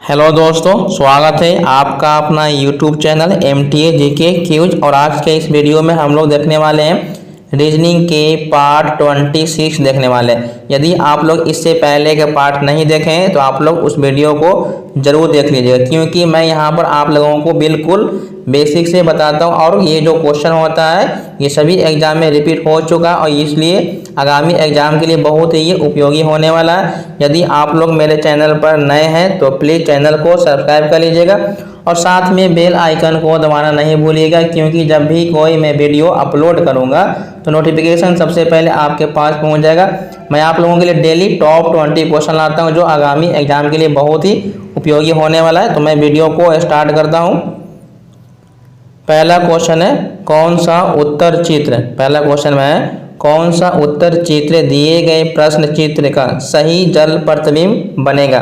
Hello दोस्तों, स्वागत है आपका अपना YouTube channel MTA GK quiz. और आज के इस वीडियो में हम लोग देखने वाले हैं रीजनिंग के पार्ट 26 देखने वाले हैं। यदि आप लोग इससे पहले के पार्ट नहीं देखे हैं तो आप लोग उस वीडियो को ज़रूर देख लीजिएगा, क्योंकि मैं यहाँ पर आप लोगों को बिल्कुल बेसिक से बताता हूँ। और ये जो क्वेश्चन होता है ये सभी एग्जाम में रिपीट हो चुका और इसलिए आगामी एग्जाम के लिए बहुत ही ये उपयोगी होने वाला है। यदि आप लोग मेरे चैनल पर नए हैं तो प्लीज़ चैनल को सब्सक्राइब कर लीजिएगा और साथ में बेल आइकन को दबाना नहीं भूलिएगा, क्योंकि जब भी कोई मैं वीडियो अपलोड करूंगा तो नोटिफिकेशन सबसे पहले आपके पास पहुंच जाएगा। मैं आप लोगों के लिए डेली टॉप 20 क्वेश्चन लाता हूं जो आगामी एग्जाम के लिए बहुत ही उपयोगी होने वाला है। तो मैं वीडियो को स्टार्ट करता हूँ। पहला क्वेश्चन है कौन सा उत्तर चित्र, पहला क्वेश्चन में है कौन सा उत्तर चित्र दिए गए प्रश्न चित्र का सही जल प्रतिबिंब बनेगा।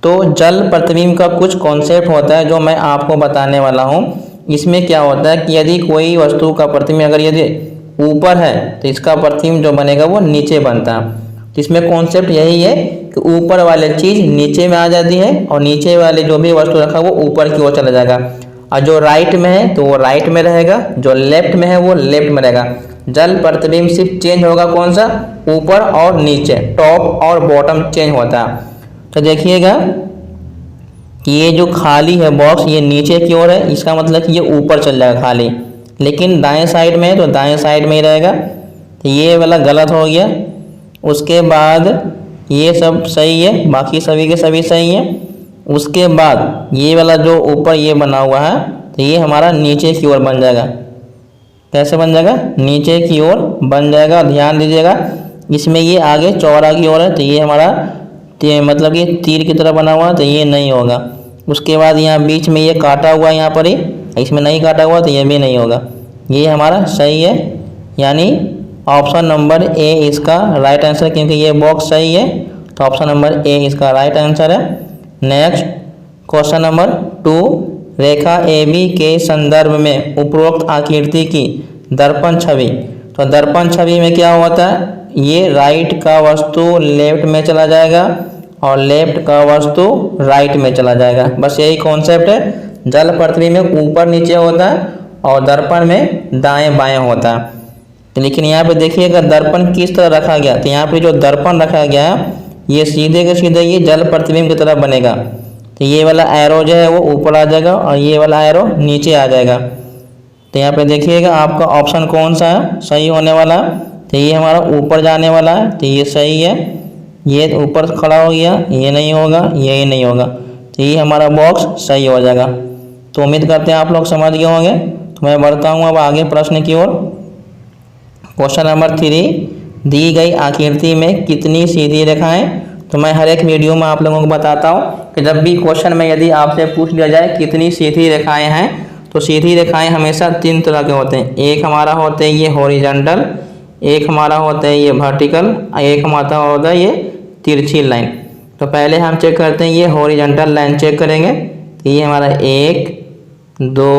तो जल प्रतिबिंब का कुछ कॉन्सेप्ट होता है जो मैं आपको बताने वाला हूँ। इसमें क्या होता है कि यदि कोई वस्तु का प्रतिबिंब अगर यदि ऊपर है तो इसका प्रतिबिंब जो बनेगा वो नीचे बनता है। तो इसमें कॉन्सेप्ट यही है कि ऊपर वाले चीज़ नीचे में आ जाती है और नीचे वाले जो भी वस्तु रखा वो ऊपर की ओर चला जाएगा, और जो राइट में है तो वो राइट में रहेगा, जो लेफ्ट में है वो लेफ्ट में रहेगा। जल प्रतिबिंब सिर्फ चेंज होगा कौन सा, ऊपर और नीचे, टॉप और बॉटम चेंज होता है। तो देखिएगा कि ये जो खाली है बॉक्स ये नीचे की ओर है, इसका मतलब कि ये ऊपर चल जाएगा खाली, लेकिन दाएं साइड में है तो दाएं साइड में ही रहेगा। तो ये वाला गलत हो गया। उसके बाद ये सब सही है, बाकी सभी के सभी सही है। उसके बाद ये वाला जो ऊपर ये बना हुआ है तो ये हमारा नीचे की ओर बन जाएगा। कैसे बन जाएगा, नीचे की ओर बन जाएगा। ध्यान दीजिएगा इसमें ये आगे चौड़ा की ओर है तो ये हमारा मतलब ये तीर की तरह बना हुआ है तो ये नहीं होगा। उसके बाद यहाँ बीच में ये काटा हुआ है, यहाँ पर ही इसमें नहीं काटा हुआ तो ये भी नहीं होगा। ये हमारा सही है, यानी ऑप्शन नंबर ए इसका राइट आंसर, क्योंकि ये बॉक्स सही है तो ऑप्शन नंबर ए इसका राइट आंसर है। नेक्स्ट क्वेश्चन नंबर 2, रेखा AB के संदर्भ में उपरोक्त आकृति की दर्पण छवि। तो दर्पण छवि में क्या होता है, ये राइट का वस्तु लेफ्ट में चला जाएगा और लेफ्ट का वस्तु राइट में चला जाएगा। बस यही कॉन्सेप्ट है। जल प्रतिबिंब में ऊपर नीचे होता है और दर्पण में दाएं बाएं होता है। लेकिन यहाँ पे देखिएगा दर्पण किस तरह रखा गया, तो यहाँ पे जो दर्पण रखा गया है ये सीधे के सीधे ये जल प्रतिबिंब की तरह बनेगा। तो ये वाला एरो जो है वो ऊपर आ जाएगा और ये वाला एरो नीचे आ जाएगा। तो यहाँ पे देखिएगा आपका ऑप्शन कौन सा है सही होने वाला। तो ये हमारा ऊपर जाने वाला है तो ये सही है, ये ऊपर खड़ा हो गया, ये नहीं होगा, ये नहीं होगा, तो ये हमारा बॉक्स सही हो जाएगा। तो उम्मीद करते हैं आप लोग समझ गए होंगे। तो मैं बढ़ता हूँ अब आगे प्रश्न की ओर। क्वेश्चन नंबर 3, दी गई आकृति में कितनी सीधी रेखाएं। तो मैं हर एक वीडियो में आप लोगों को बताता हूँ कि जब भी क्वेश्चन में यदि आपसे पूछ लिया जाए कितनी सीधी रेखाएं हैं, तो सीधी रेखाएं हमेशा 3 तरह के होते हैं। एक हमारा होते हैं ये हॉरिजॉन्टल, एक हमारा होता है ये वर्टिकल, एक हमारा होता है ये तिरछी लाइन। तो पहले हम चेक करते हैं ये हॉरिजॉन्टल लाइन चेक करेंगे। तो ये हमारा 1 2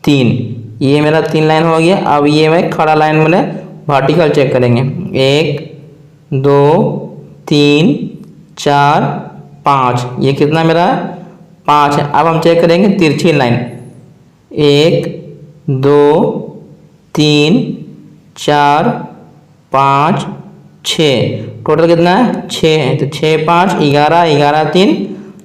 3, ये मेरा 3 लाइन हो गया। अब ये मैं खड़ा लाइन मैंने वर्टिकल चेक करेंगे, 1 2 3 4 5, ये कितना मेरा 5 है। अब हम चेक करेंगे तिरछी लाइन, 1 2 3 4 5 6, टोटल कितना है 6 है। तो 6 5 11 11 3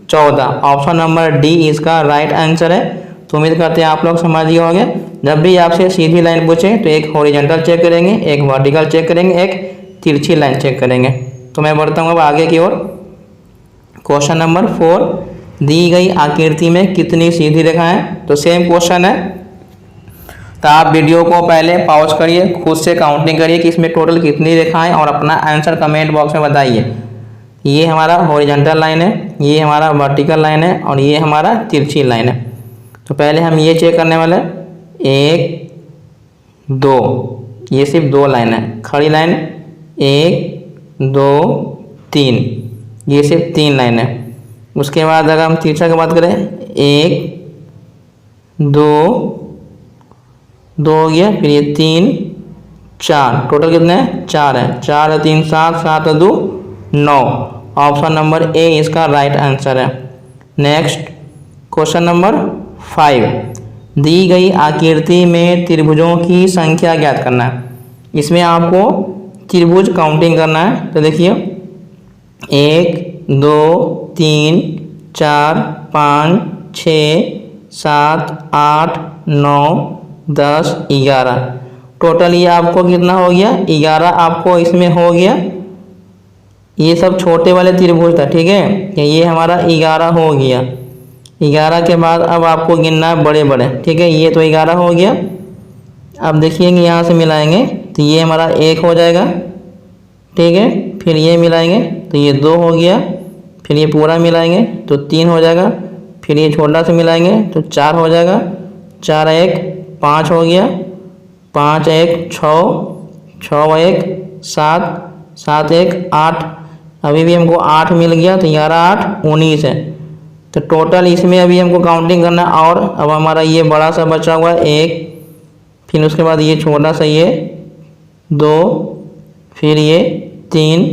14, ऑप्शन नंबर डी इसका राइट आंसर है। तो उम्मीद करते हैं आप लोग समझ गए होंगे। जब भी आपसे सीधी लाइन पूछे तो एक हॉरिजॉन्टल चेक करेंगे, एक वर्टिकल चेक करेंगे, एक तिरछी लाइन चेक करेंगे। तो मैं बढ़ता हूँ अब आगे की ओर। क्वेश्चन नंबर 4, दी गई आकृति में कितनी सीधी रेखाएं। तो सेम क्वेश्चन है, तो आप वीडियो को पहले पॉज करिए, खुद से काउंटिंग करिए कि इसमें टोटल कितनी रेखाएं और अपना आंसर कमेंट बॉक्स में बताइए। ये हमारा हॉरिजॉन्टल लाइन है, ये हमारा वर्टिकल लाइन है और ये हमारा तिरछी लाइन है। तो पहले हम ये चेक करने वाले 1 2, ये सिर्फ 2 लाइन है। खड़ी लाइन 1 2 3, ये सिर्फ 3 लाइन है। उसके बाद अगर हम तिरछा की बात करें 1 2 2 हो गया, फिर ये 3 4, टोटल कितने हैं 4 है। 4 है 3 7, 7 2 9, ऑप्शन नंबर ए इसका राइट आंसर है। नेक्स्ट क्वेश्चन नंबर 5, दी गई आकृति में त्रिभुजों की संख्या ज्ञात करना है। इसमें आपको त्रिभुज काउंटिंग करना है। तो देखिए 1 2 3 4 5 6 7 8 9 10 11, टोटल ये आपको कितना हो गया 11 आपको इसमें हो गया। ये सब छोटे वाले त्रिभुज था, ठीक है, ये हमारा 11 हो गया। 11 के बाद अब आपको गिनना है बड़े बड़े, ठीक है, ये तो 11 हो गया। अब देखिएंगे यहाँ से मिलाएंगे तो ये हमारा 1 हो जाएगा, ठीक है, फिर ये मिलाएंगे तो ये 2 हो गया, फिर ये पूरा मिलाएंगे तो 3 हो जाएगा, फिर ये छोटा से मिलाएंगे तो 4 हो जाएगा, 4 1 5 हो गया, 5 1 6, 6 1 7, 7 1 8, अभी भी हमको 8 मिल गया तो 11 8 19 है। तो टोटल इसमें अभी हमको काउंटिंग करना है। और अब हमारा ये बड़ा सा बचा हुआ है 1, फिर उसके बाद ये छोटा सा ये 2, फिर ये 3,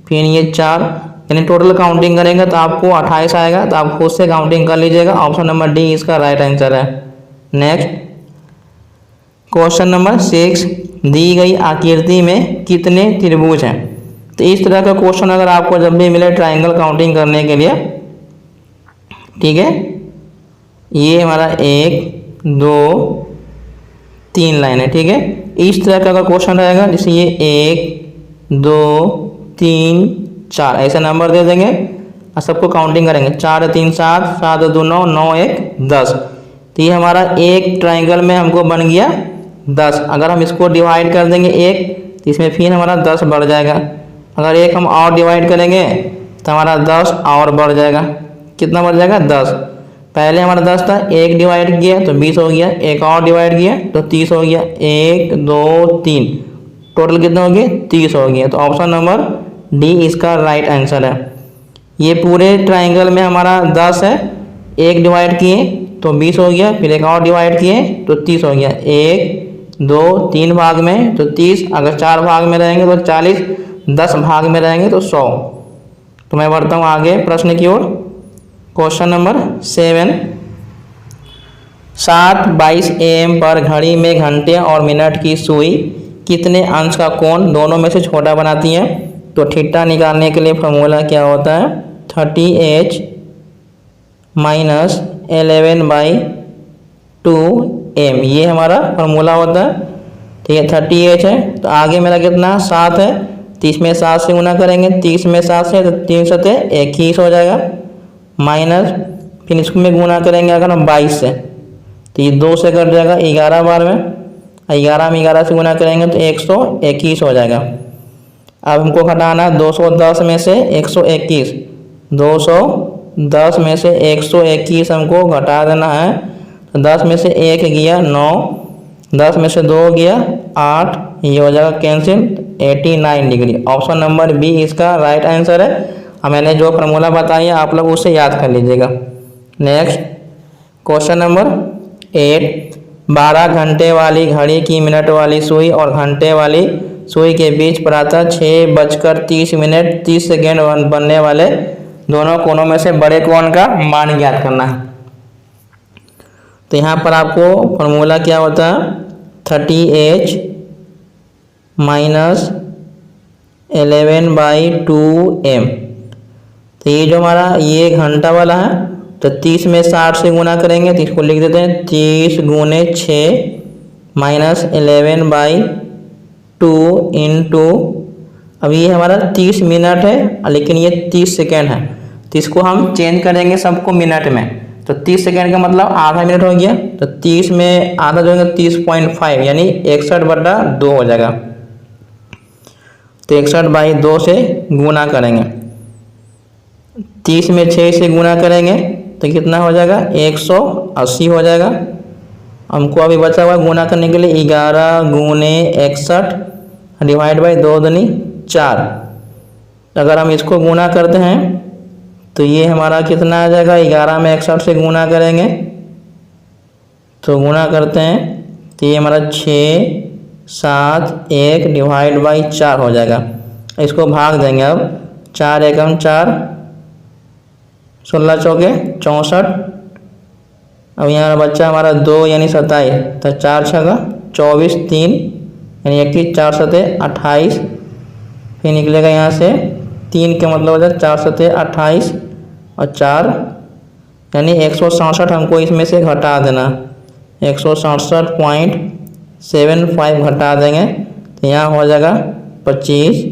फिर ये 4, यानी टोटल काउंटिंग करेंगे तो आपको 28 आएगा। तो आप खुद से काउंटिंग कर लीजिएगा। ऑप्शन नंबर डी इसका राइट आंसर है। नेक्स्ट क्वेश्चन नंबर 6, दी गई आकृति में कितने त्रिभुज हैं। तो इस तरह का क्वेश्चन अगर आपको जब भी मिले ट्रायंगल काउंटिंग करने के लिए, ठीक है, ये हमारा 1 2 3 लाइन है, ठीक है, इस तरह का अगर क्वेश्चन रहेगा जैसे ये 1 2 3 4 ऐसे नंबर दे देंगे और सबको काउंटिंग करेंगे। 4 3 7, 7 2 9, 9 1 10। तो ये हमारा एक ट्रायंगल में हमको बन गया 10। अगर हम इसको डिवाइड कर देंगे 1 तो इसमें फिर हमारा 10 बढ़ जाएगा। अगर 1 हम और डिवाइड करेंगे तो हमारा 10 और बढ़ जाएगा। कितना बढ़ जाएगा 10। पहले हमारा 10 था, 1 डिवाइड किया तो 20 हो गया, 1 और डिवाइड किया तो 30 हो गया, 1 2 3, टोटल कितना हो गया 30 हो गया। तो ऑप्शन नंबर डी इसका राइट आंसर है। ये पूरे ट्रायंगल में हमारा 10 है, 1 डिवाइड किए तो 20 हो गया, फिर 1 और डिवाइड किए तो 30 हो गया। 1 2 3 भाग में तो 30, अगर 4 भाग में रहेंगे तो 40, 10 भाग में रहेंगे तो 100। तो मैं बढ़ता हूँ आगे प्रश्न की ओर। क्वेश्चन नंबर 7, 7:22 AM पर घड़ी में घंटे और मिनट की सुई कितने अंश का कोण दोनों में से छोटा बनाती है। तो थीटा निकालने के लिए फॉर्मूला क्या होता है, 30h - 11/2m, ये हमारा फॉर्मूला होता है, ठीक है। 30h है तो आगे मेरा कितना 7 है, 30 में 7 से गुना करेंगे, 30 में 7 से तो 3 7 21 हो जाएगा, माइनस फिर इसको में गुना करेंगे अगर हम 22 से तो ये 2 से कट जाएगा 11 बार में, 11 में 11 से गुना करेंगे तो 121 हो जाएगा। अब हमको घटाना है 210 में से 121, 210 में से 121 हमको घटा देना है। तो 10 में से 1 गया 9, 10 में से 2 गया 8, ये हो जाएगा cancel 89 degree. Option number B इसका राइट आंसर है। और मैंने जो फार्मूला बताई है आप लोग उससे याद कर लीजिएगा। नेक्स्ट क्वेश्चन नंबर 8, 12 घंटे वाली घड़ी की मिनट वाली सुई और घंटे वाली सुई के बीच प्रातः 6:30 30 सेकेंड बनने वाले दोनों कोणों में से बड़े कोण का मान ज्ञात करना है। तो यहाँ पर आपको फॉर्मूला क्या होता है, 30h - 11/2m। तो ये जो हमारा ये घंटा वाला है तो 30 में 60 से गुना करेंगे तो इसको लिख देते हैं 30 × 6 - 11/2 इंटू, अब ये हमारा 30 मिनट है लेकिन ये 30 सेकेंड है तो इसको हम चेंज करेंगे सबको मिनट में। तो 30 सेकेंड का मतलब आधा मिनट हो गया, तो 30 में आधा जो है 30.5 यानी 61/2 हो जाएगा। तो 61/2 से गुना करेंगे, 30 में 6 से गुना करेंगे तो कितना हो जाएगा 180 हो जाएगा। हमको अभी बचा हुआ गुना करने के लिए 11 × 61 डिवाइड बाई 2 दूनी 4। अगर हम इसको गुना करते हैं तो ये हमारा कितना आ जाएगा, 11 में 61 से गुना करेंगे तो गुना करते हैं तो ये हमारा 6 7 1 डिवाइड बाई 4 हो जाएगा। इसको भाग देंगे अब, 4 एकम 4, 16 चौके 64। अब यहाँ बच्चा हमारा 2 यानी 27, तो 4 छका 24, 3 यानी 21, 4 सते 28। फिर निकलेगा यहाँ से 3 के मतलब हो जाए 4 सते 28 और 4 यानी 167 हमको इसमें से घटा देना। 167.75 घटा देंगे तो यहाँ हो जाएगा 25।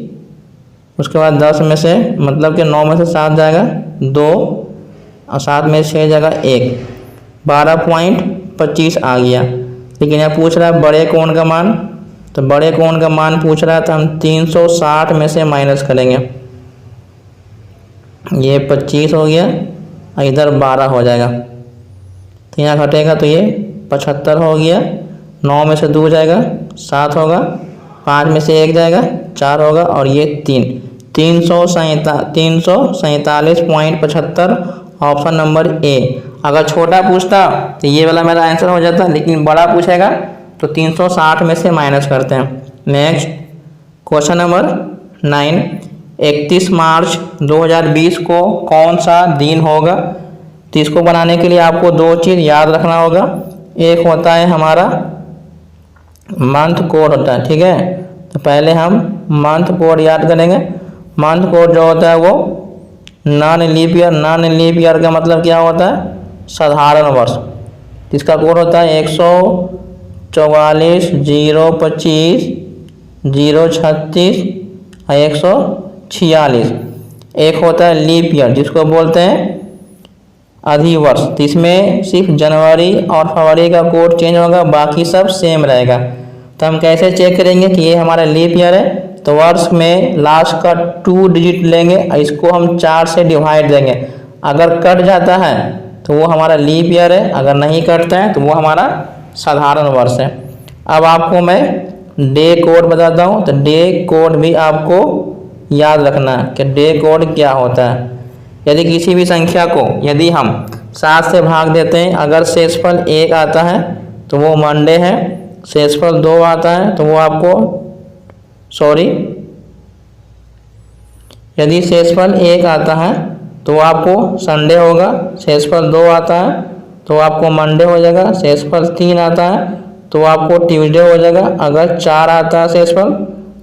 उसके बाद 10 में से मतलब कि 9 में से 7 जाएगा 2 और 7 में 6 जाएगा 1, 12.25 आ गया। लेकिन यहाँ पूछ रहा है बड़े कोण का मान, तो बड़े कोण का मान पूछ रहा है तो हम 360 में से माइनस करेंगे। ये 25 हो गया और इधर 12 हो जाएगा, तो यहाँ घटेगा तो ये 75 हो गया। 9 में से 2 जाएगा 7 होगा, 5 में से 1 जाएगा 4 होगा और ये 347.75 ऑप्शन नंबर ए। अगर छोटा पूछता तो ये वाला मेरा आंसर हो जाता, लेकिन बड़ा पूछेगा तो 360 में से माइनस करते हैं। नेक्स्ट क्वेश्चन नंबर 9, 31 मार्च 2020 को कौन सा दिन होगा? तो इसको बनाने के लिए आपको 2 चीज़ याद रखना होगा। एक होता है हमारा मंथ कोड होता है, ठीक है। तो पहले हम मंथ कोड याद करेंगे। मंथ कोड जो होता है वो non leap year. Non leap year का मतलब क्या होता है? साधारण वर्ष। इसका कोड होता है 144, 025, 036 और 146। एक होता है लीप ईयर जिसको बोलते हैं अधिवर्ष। तो इसमें सिर्फ जनवरी और फरवरी का कोड चेंज होगा, बाकी सब सेम रहेगा। तो हम कैसे चेक करेंगे कि ये हमारा लीप ईयर है? तो वर्ष में लास्ट का 2 डिजिट लेंगे और इसको हम 4 से डिवाइड देंगे। अगर कट जाता है तो वो हमारा लीप ईयर है, अगर नहीं कटता है तो वो हमारा साधारण वर्ष है। अब आपको मैं डे कोड बताता हूँ, तो डे कोड भी आपको याद रखना कि डे कोड क्या होता है। यदि किसी भी संख्या को यदि हम 7 से भाग देते हैं, अगर शेषफल 1 आता है तो वो मंडे है, शेषफल 2 आता है तो वो आपको यदि शेषफल 1 आता है तो आपको संडे होगा, शेषफल 2 आता है तो आपको मंडे हो जाएगा, शेषफल 3 आता है तो आपको ट्यूसडे हो जाएगा, अगर 4 आता है शेषफल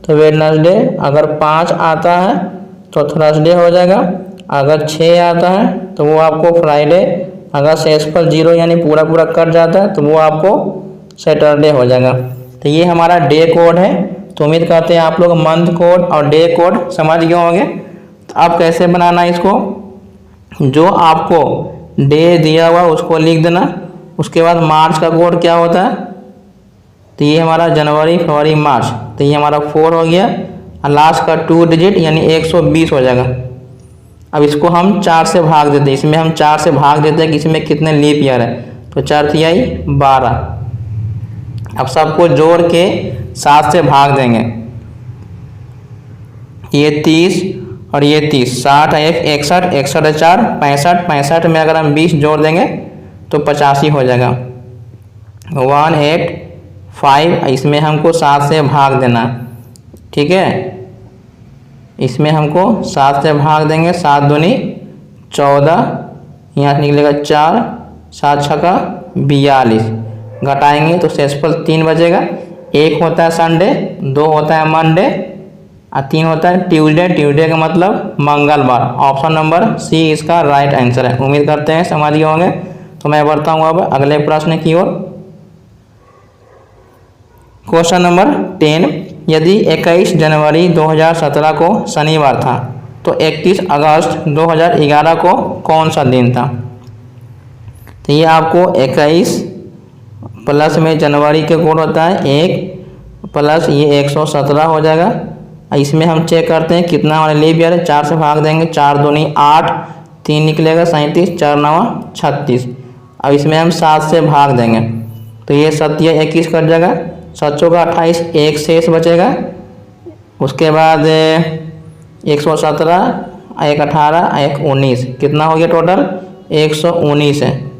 तो वेडनेसडे, अगर 5 आता है तो थर्सडे हो जाएगा, अगर 6 आता है तो वो आपको फ्राइडे, अगर शेषफल 0 यानी पूरा पूरा कट जाता है तो वो आपको सैटरडे हो जाएगा। तो ये हमारा डे कोड है। तो उम्मीद करते हैं आप लोग मंथ कोड और डे कोड समझ गए होंगे। तो अब कैसे बनाना इसको? जो आपको डे दिया हुआ उसको लिख देना। उसके बाद मार्च का कोड क्या होता है? तो ये हमारा जनवरी, फरवरी, मार्च, तो ये हमारा 4 हो गया और लास्ट का 2 डिजिट यानी 120 हो जाएगा। अब इसको हम 4 से भाग देते हैं। इसमें हम 4 से भाग देते हैं कि इसमें कितने लीप ईयर है, तो 4 तिहाई 12। अब सबको जोड़ के 7 से भाग देंगे। ये 30 और ये 30, 60 है 61, 61 है 4, 65, 65 में अगर हम 20 जोड़ देंगे तो 85 हो जाएगा। 185, इसमें हमको 7 से भाग देना, ठीक है। इसमें हमको 7 से भाग देंगे, 7 दूनी 14, यहाँ से निकलेगा 4, 7 छक्का 42, घटाएंगे तो शेषफल 3 बचेगा। 1 होता है संडे, 2 होता है मंडे और 3 होता है ट्यूसडे। ट्यूसडे का मतलब मंगलवार। ऑप्शन नंबर सी इसका राइट आंसर है। उम्मीद करते हैं समझ गए होंगे। तो मैं बढ़ता हूँ अब अगले प्रश्न की ओर। क्वेश्चन नंबर 10, यदि 21 जनवरी 2017 को शनिवार था तो 31 अगस्त 2011 को कौन सा दिन था? तो ये आपको 21 प्लस में जनवरी के कोड होता है 1 प्लस ये 117 हो जाएगा। इसमें हम चेक करते हैं कितना हमारे लीप ईयर है। 4 से भाग देंगे, 4 दूनी 8, 3 निकलेगा 37, 4 9 36। अब इसमें हम 7 से भाग देंगे तो ये 7 21 कट जाएगा, 7 का 28, 1 शेष बचेगा। उसके बाद 117, 1 18, 1 19, कितना हो गया टोटल? 119 है।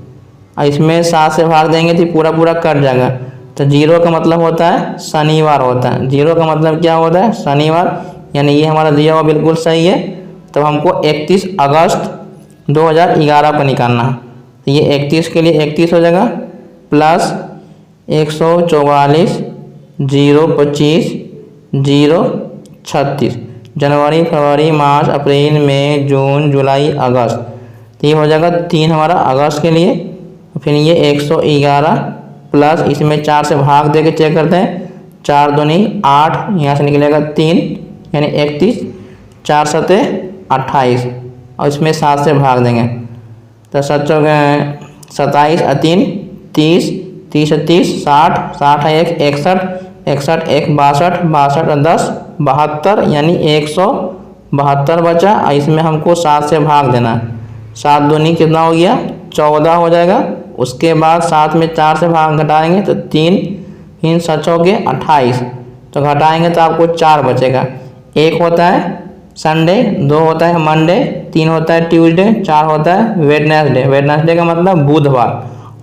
और इसमें 7 से भाग देंगे तो पूरा पूरा कट जाएगा। तो 0 का मतलब होता है शनिवार होता है। 0 का मतलब क्या होता है? शनिवार। यानी ये हमारा दिया हुआ बिल्कुल सही है। तो हमको 31 अगस्त 2011 को निकालना है। तो ये 31 के लिए 31 हो जाएगा प्लस 144 025 036 जनवरी फरवरी मार्च अप्रैल मई जून जुलाई अगस्त। तो ये हो जाएगा 3 हमारा अगस्त के लिए। फिर ये 111 प्लस इसमें 4 से भाग दे के चेक करते हैं, 4 दूनी 8, यहाँ से निकलेगा 3 यानी 31, 4 सते 28 और इसमें 7 से भाग देंगे तो 7 27 3 30 30 30 60 60 1 61 61 1 62 62 और 10 72 यानी 172 बचा और इसमें हमको 7 से भाग देना है। 7 दूनी कितना हो गया 14 हो जाएगा। उसके बाद 7 में 4 से भाग घटाएंगे तो 3 3 7 हो गए 28, तो घटाएंगे तो आपको 4 बचेगा। 1 होता है संडे, 2 होता है मंडे, 3 होता है ट्यूसडे, 4 होता है वेडनेसडे। वेडनेसडे का मतलब बुधवार।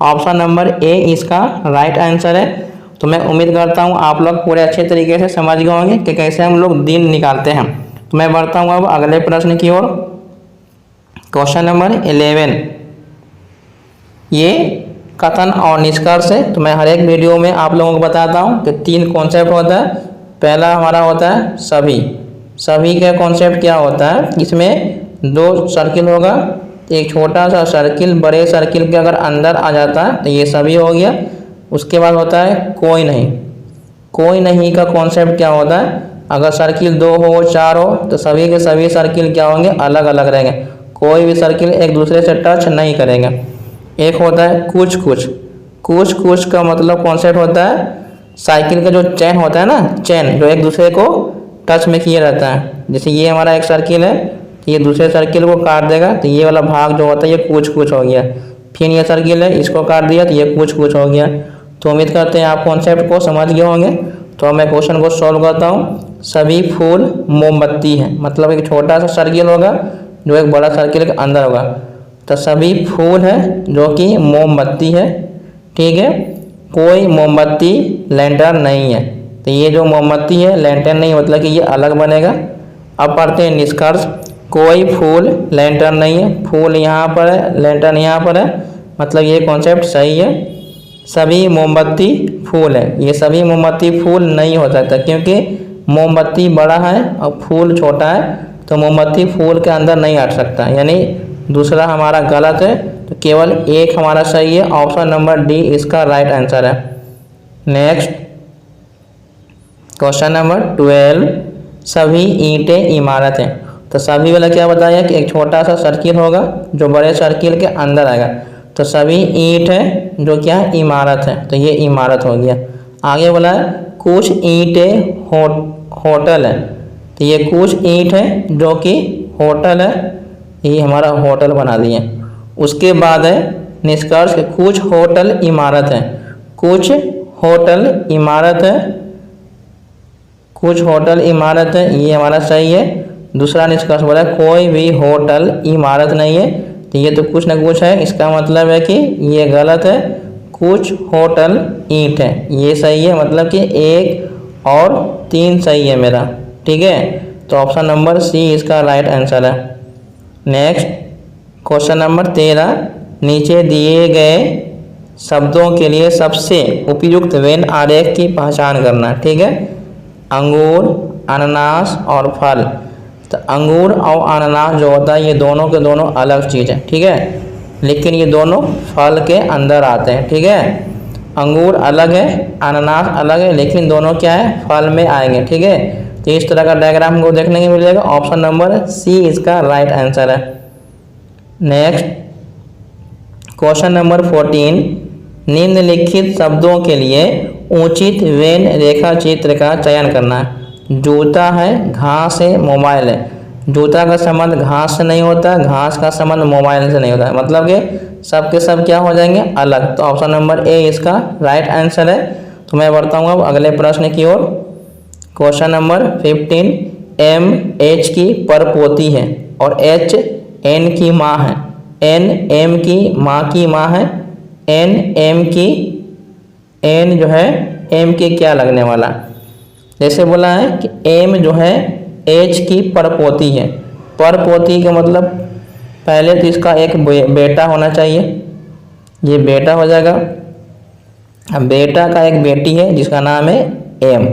ऑप्शन नंबर ए इसका राइट आंसर है। तो मैं उम्मीद करता हूँ आप लोग पूरे अच्छे तरीके से समझ गए होंगे कि कैसे हम लोग दिन निकालते हैं। तो मैं बढ़ता हूँ अब अगले प्रश्न की ओर। क्वेश्चन नंबर 11, ये कथन और निष्कर्ष है। तो मैं हर एक वीडियो में आप लोगों को बताता हूँ कि 3 कॉन्सेप्ट होता है। पहला हमारा होता है सभी। सभी का कॉन्सेप्ट क्या होता है, इसमें 2 सर्किल होगा, एक छोटा सा सर्किल बड़े सर्किल के अगर अंदर आ जाता है तो ये सभी हो गया। उसके बाद होता है कोई नहीं। कोई नहीं का कॉन्सेप्ट क्या होता है, अगर सर्किल 2 हो 4 हो तो सभी के सभी सर्किल क्या होंगे अलग अलग रहेंगे, कोई भी सर्किल एक दूसरे से टच नहीं करेंगे। एक होता है कुछ कुछ। कुछ कुछ का मतलब कॉन्सेप्ट होता है साइकिल का जो चेन होता है ना, चेन जो एक दूसरे को टच में किए रहता है। जैसे ये हमारा एक सर्किल है, ये दूसरे सर्किल को काट देगा तो ये वाला भाग जो होता है ये कुछ कुछ हो गया। फिर ये सर्किल है, इसको काट दिया तो ये कुछ कुछ हो गया। तो उम्मीद करते हैं आप कॉन्सेप्ट को समझ गए होंगे। तो मैं क्वेश्चन को सॉल्व करता हूँ। सभी फूल मोमबत्ती है, मतलब एक छोटा सा सर्किल होगा जो एक बड़ा सर्किल के अंदर होगा। तो सभी फूल है जो कि मोमबत्ती है, ठीक है। कोई मोमबत्ती लैंटर्न नहीं है। तो ये जो मोमबत्ती है लैंटर्न नहीं, मतलब कि ये अलग बनेगा। अब पढ़ते हैं निष्कर्ष। कोई फूल लैंटर्न नहीं है, फूल यहाँ पर है लैंटर्न यहाँ पर है, मतलब ये कॉन्सेप्ट सही है। सभी मोमबत्ती फूल है, ये सभी मोमबत्ती फूल नहीं हो सकता क्योंकि मोमबत्ती बड़ा है और फूल छोटा है, तो मोमबत्ती फूल के अंदर नहीं हट सकता, यानी दूसरा हमारा गलत है। तो केवल एक हमारा सही है, ऑप्शन नंबर डी इसका राइट आंसर है। नेक्स्ट क्वेश्चन नंबर 12, सभी ईंटें इमारत हैं। तो सभी वाला क्या बताया कि एक छोटा सा सर्किल होगा जो बड़े सर्किल के अंदर आएगा। तो सभी ईंट है जो क्या इमारत है, तो ये इमारत हो गया। आगे बोला है कुछ ईंटें होटल है। तो ये कुछ ईंट है जो कि होटल है, ये हमारा होटल बना दिए। उसके बाद है निष्कर्ष कि कुछ होटल इमारत है। कुछ होटल इमारत है, कुछ होटल इमारत है, ये हमारा सही है। दूसरा निष्कर्ष बोला कोई भी होटल इमारत नहीं है, तो ये तो कुछ ना कुछ है, इसका मतलब है कि ये गलत है। कुछ होटल ईंट है, ये सही है, मतलब कि 1 और 3 सही है मेरा, ठीक है। तो ऑप्शन नंबर सी इसका राइट आंसर है। नेक्स्ट क्वेश्चन नंबर 13, नीचे दिए गए शब्दों के लिए सबसे उपयुक्त वेन आरेख की पहचान करना, ठीक है। अंगूर, अनानास और फल। तो अंगूर और अनानास जो होता है ये दोनों के दोनों अलग चीज़ है, ठीक है, लेकिन ये दोनों फल के अंदर आते हैं, ठीक है। अंगूर अलग है, अनानास अलग है, लेकिन दोनों क्या है फल में आएंगे, ठीक है। तो इस तरह का डायग्राम हमको देखने को मिलेगा, ऑप्शन नंबर सी इसका राइट आंसर है। नेक्स्ट क्वेश्चन नंबर 14, निम्नलिखित शब्दों के लिए उचित वेन रेखा चित्र का चयन करना है। जूता है, घास है, मोबाइल है। जूता का संबंध घास से नहीं होता, घास का संबंध मोबाइल से नहीं होता, मतलब कि सब के सब क्या हो जाएंगे अलग। तो ऑप्शन नंबर ए इसका राइट आंसर है। तो मैं बढ़ता हूँ अब अगले प्रश्न की ओर। क्वेश्चन नंबर 15, एम एच की परपोती है और एच एन की माँ है। एन एम की माँ की माँ है, एन एम की, एन जो है एम की क्या लगने वाला। जैसे बोला है कि एम जो है एच की परपोती है। परपोती का मतलब पहले तो इसका एक बेटा होना चाहिए, ये बेटा हो जाएगा। अब बेटा का एक बेटी है जिसका नाम है एम।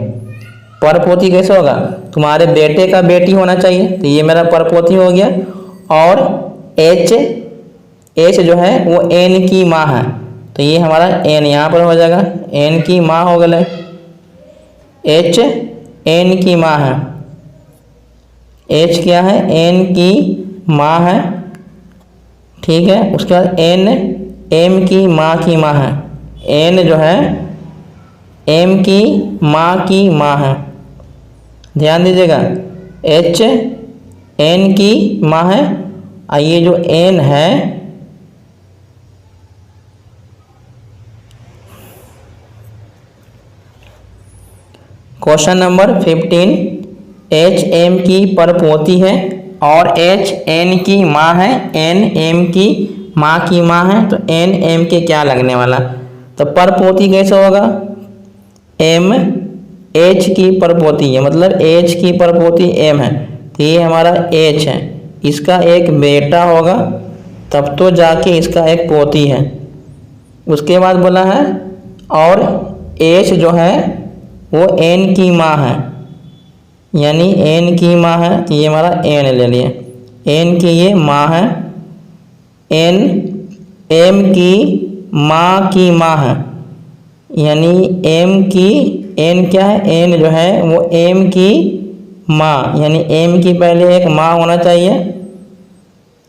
परपोती कैसे होगा, तुम्हारे बेटे का बेटी होना चाहिए, तो ये मेरा परपोती हो गया। और एच जो है वो एन की माँ है, तो ये हमारा एन यहाँ पर हो जाएगा, एन की माँ हो गए। एच एन की माँ है, एच क्या है, एन की माँ है, ठीक है। उसके बाद एन एम की माँ है, एन जो है एम की माँ है, ध्यान दीजिएगा। एच एन की माँ है, और ये जो एन है क्वेश्चन नंबर 15, एच एम की परपोती है और एच एन की माँ है, एन एम की माँ है, तो एन एम के क्या लगने वाला, तो परपोती कैसे होगा, एम एच की परपोती है, मतलब एच की परपोती एम है, तो ये हमारा एच है, इसका एक बेटा होगा तब तो जाके इसका एक पोती है। उसके बाद बोला है और एच जो है वो एन की माँ है, यानी एन की माँ है, तो ये हमारा एन ले लिए, एन की ये माँ है, एन एम की माँ है, यानी एम की एन क्या है, एन जो है वो एम की माँ, यानी एम की पहले एक माँ होना चाहिए,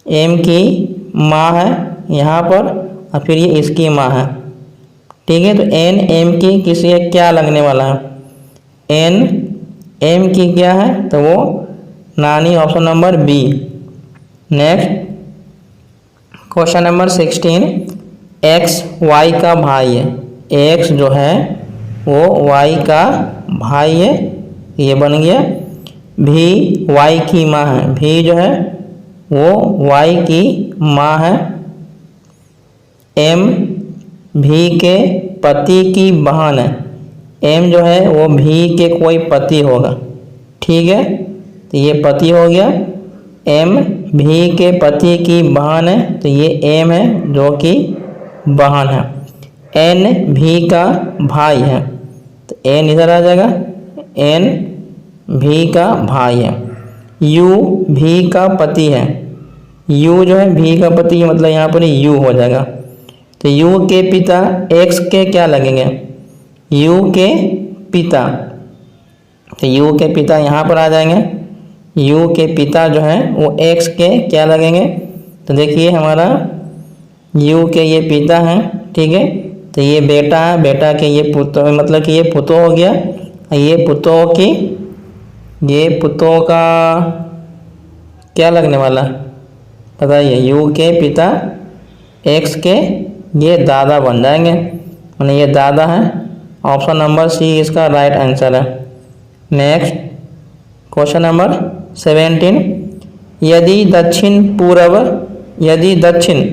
एम की माँ है यहाँ पर, और फिर ये इसकी माँ है, ठीक है। तो एन एम की किसी एक क्या लगने वाला है, एन एम की क्या है, तो वो नानी, option number B. Next question number 16, X Y का भाई है, एक्स जो है वो वाई का भाई है, ये बन गया। भी वाई की माँ है, भी जो है वो वाई की माँ है। एम भी के पति की बहन है, एम जो है वो भी के कोई पति होगा, ठीक है, तो ये पति हो गया। एम भी के पति की बहन है, तो ये एम है जो कि बहन है। एन भी का भाई है, तो एन इधर आ जाएगा, एन भी का भाई है। यू भी का पति है, यू जो है भी का पति है, मतलब यहाँ पर यू हो जाएगा। तो यू के पिता एक्स के क्या लगेंगे, यू के पिता, तो यू के पिता यहाँ पर आ जाएंगे, यू के पिता जो है वो एक्स के क्या लगेंगे, तो देखिए हमारा यू के ये पिता हैं, ठीक है, तो ये बेटा है, बेटा के ये पुत्र, मतलब कि ये पुतो हो गया, ये पुतो की, ये पुतो का क्या लगने वाला बताइए, यू के पिता एक्स के ये दादा बन जाएंगे, यानी ये दादा है, ऑप्शन नंबर सी इसका राइट आंसर है। नेक्स्ट क्वेश्चन नंबर 17, यदि दक्षिण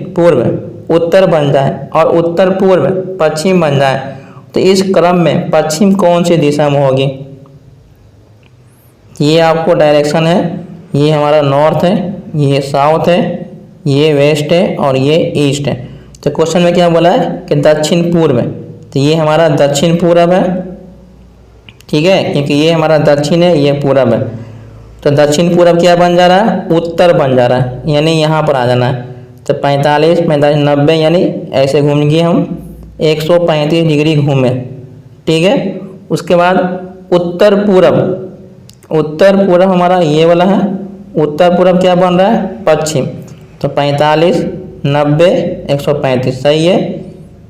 पूर्व उत्तर बन जाए और उत्तर पूर्व पश्चिम बन जाए, तो इस क्रम में पश्चिम कौन सी दिशा में होगी, ये आपको डायरेक्शन है, ये हमारा नॉर्थ है, ये साउथ है, ये वेस्ट है और ये ईस्ट है। तो क्वेश्चन में क्या बोला है कि दक्षिण पूर्व, तो ये हमारा दक्षिण पूरब है, ठीक है, क्योंकि ये हमारा दक्षिण है, ये पूरब है, तो दक्षिण पूरब क्या बन जा रहा है, उत्तर बन जा रहा है, यानी यहाँ पर आ जाना है। तो 45 45 90, यानी ऐसे घूम गए हम 135 डिग्री घूमे, ठीक है। उसके बाद उत्तर पूरब हमारा ये वाला है, उत्तर पूरब क्या बन रहा है, पश्चिम, तो 45 90 135 सही है,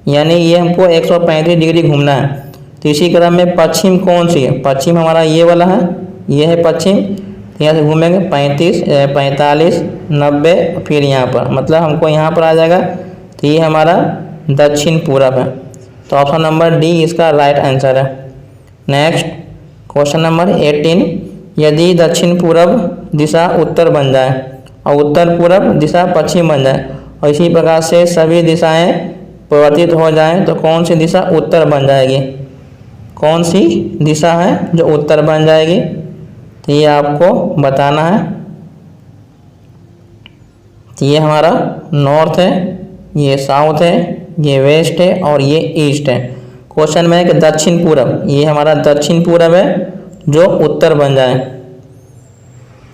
यानी ये हमको 135 डिग्री घूमना है। तो इसी क्रम में पश्चिम कौन सी है, पश्चिम हमारा ये वाला है, ये है पश्चिम, तो यहाँ से घूमेंगे 45 90, फिर यहाँ पर, मतलब हमको यहाँ पर आ जाएगा, तो ये हमारा दक्षिण पूरब है, तो ऑप्शन नंबर डी इसका राइट आंसर है। नेक्स्ट क्वेश्चन नंबर 18, यदि दक्षिण पूरब दिशा उत्तर बन जाए और उत्तर पूरब दिशा पश्चिम बन जाए और इसी प्रकार से सभी दिशाएं परिवर्तित हो जाएं, तो कौन सी दिशा उत्तर बन जाएगी, कौन सी दिशा है जो उत्तर बन जाएगी, तो ये आपको बताना है। तो ये हमारा नॉर्थ है, ये साउथ है, ये वेस्ट है और ये ईस्ट है। क्वेश्चन में है कि दक्षिण पूरब, ये हमारा दक्षिण पूरब है जो उत्तर बन जाए।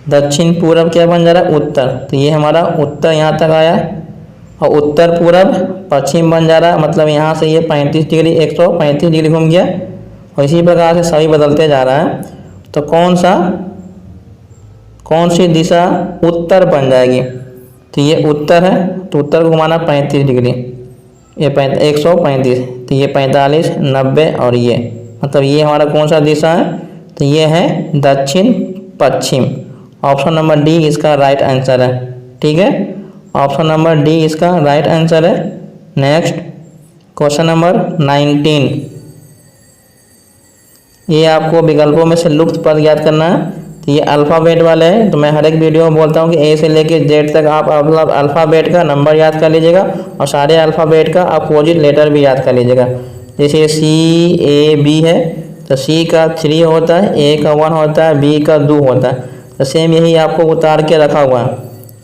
दक्षिण पूरब क्या बन जा रहा है? उत्तर। तो ये हमारा उत्तर यहाँ तक आया और उत्तर पूरब पश्चिम बन जा रहा है, मतलब यहाँ से ये 35 डिग्री 135 डिग्री घूम गया और इसी प्रकार से सभी बदलते जा रहा है। तो कौन सी दिशा उत्तर बन जाएगी? तो ये उत्तर है, तो उत्तर को घुमाना 35 डिग्री, ये 135, तो ये 45, 90 और ये, मतलब ये हमारा कौन सा दिशा है? तो ये है दक्षिण पश्चिम। ऑप्शन नंबर डी इसका राइट आंसर है। ठीक है, ऑप्शन नंबर डी इसका राइट आंसर है। नेक्स्ट क्वेश्चन नंबर 19, ये आपको विकल्पों में से लुप्त पद याद करना है। तो ये अल्फ़ाबेट वाले हैं, तो मैं हर एक वीडियो में बोलता हूँ कि ए से लेके जेड तक आप अल्फ़ाबेट का नंबर याद कर लीजिएगा और सारे अल्फ़ाबेट का अपोजिट लेटर भी याद कर लीजिएगा। जैसे CAB है, तो C का 3 होता है, A का 1 होता है, B का 2 होता है। तो सेम यही आपको उतार के रखा हुआ है।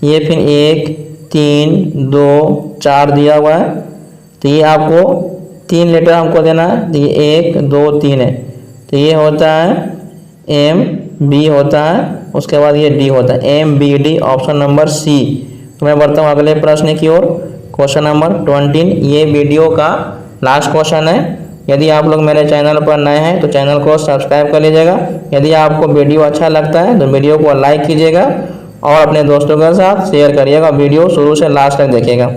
ये फिर 1 3 2 4 दिया हुआ है, तो ये आपको 3 लेटर हमको देना है। तो ये 1 2 3 है, तो ये होता है MB होता है, उसके बाद ये D होता है, MBD ऑप्शन नंबर C। तो मैं बढ़ता हूँ अगले प्रश्न की ओर। क्वेश्चन नंबर 20, ये वीडियो का लास्ट क्वेश्चन है। यदि आप लोग मेरे चैनल पर नए हैं तो चैनल को सब्सक्राइब कर लीजिएगा। यदि आपको वीडियो अच्छा लगता है तो वीडियो को लाइक कीजिएगा और अपने दोस्तों के साथ शेयर करिएगा। वीडियो शुरू से लास्ट तक देखिएगा।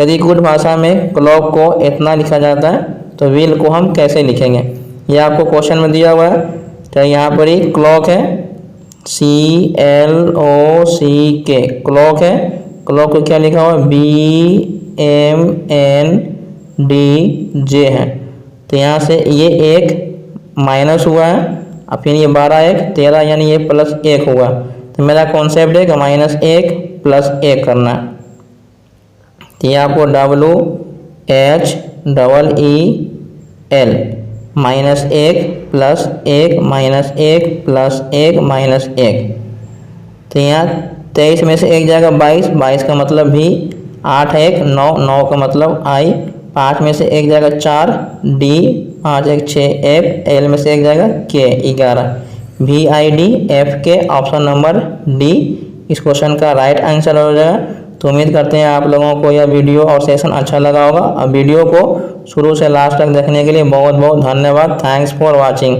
यदि कुछ भाषा में क्लॉक को इतना लिखा जाता है तो व्हील को हम कैसे लिखेंगे? ये आपको क्वेश्चन में दिया हुआ है। तो यहाँ पर ही क्लॉक है, CLOCK क्लॉक है। क्लॉक को क्या लिखा हुआ है? BMNDJ है। तो यहाँ से ये 1 माइनस हुआ है और फिर ये 12 1 13, यानी ये +1 हुआ। तो मेरा कॉन्सेप्ट है कि -1 +1 करना है। तो ये आपको WHEEL -1 +1 -1 +1 -1। तो यहाँ 23 में से 1 जाएगा 22, 22 का मतलब भी 8 1 9, 9 का मतलब I, 5 में से 1 जाएगा 4 D, 5 1 6 F, L में से 1 जाएगा K 11, VIDFK option number D इस क्वेश्चन का राइट आंसर हो जाएगा। तो उम्मीद करते हैं आप लोगों को यह वीडियो और सेशन अच्छा लगा होगा। और वीडियो को शुरू से लास्ट तक देखने के लिए बहुत बहुत धन्यवाद। Thanks for watching.